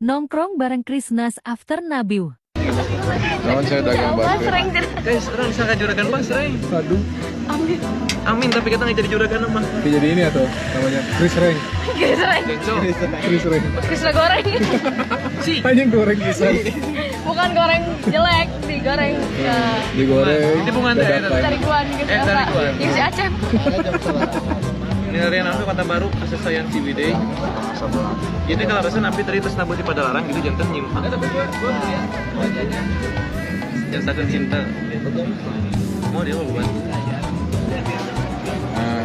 Nongkrong bareng Krisnas after Nabiu. Namun saya dagang basket. Guys, orang bisa ke juragan bang sering. Aduh, Amin, tapi kita nggak jadi juragan mah. jadi ini atau namanya Chris Reng. Chris Reng. Krisna goreng. Hanya goreng pisang. Bukan goreng jelek, digoreng. Ya. Digoreng. Ini bunga teh. dadakan. Tariguan gitu. Tariguan. Yang si Aceh. Ini harian aku kata baru asa sayang Ciwidey. Ini kalau rasa napi tadi terus nabuh di Padalarang gitu jantan nyimpang. Jangan sakit cinta. Mau dia mau bukan? Nah,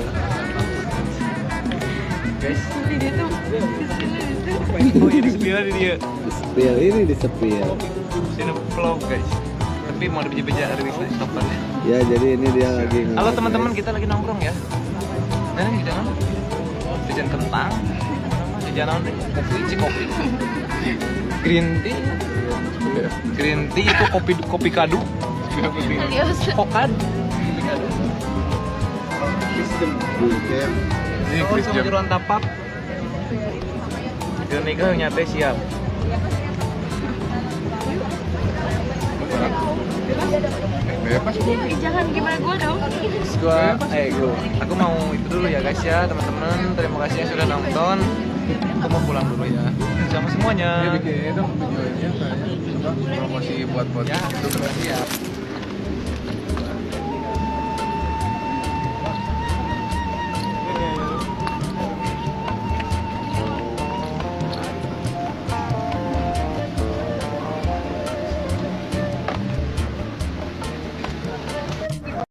Guys, Di dia tuh. oh ini sepial di dia. Spill ini di spill. Sini vlog guys. Tapi mau dibeja-beja ada bisa stoppernya. Ya jadi ini dia lagi. Halo teman-teman, kita lagi nongkrong ya. Dan di jalan, jajan kentang, jajan naon deh, kopi. Green tea itu kopi kadu. Alias. Kokad. ini Oh, Chris sama Jam. jeruan tapak. Dia nikah nyate siap. Bebas bu. Jangan gimana gue dong. Aku mau itu dulu ya guys ya teman-teman. Terima kasih yang sudah nonton. Aku mau pulang dulu ya. Sama semuanya. Dia bikin dong videonya kayak promosi buat Ya, itu. terima kasih ya.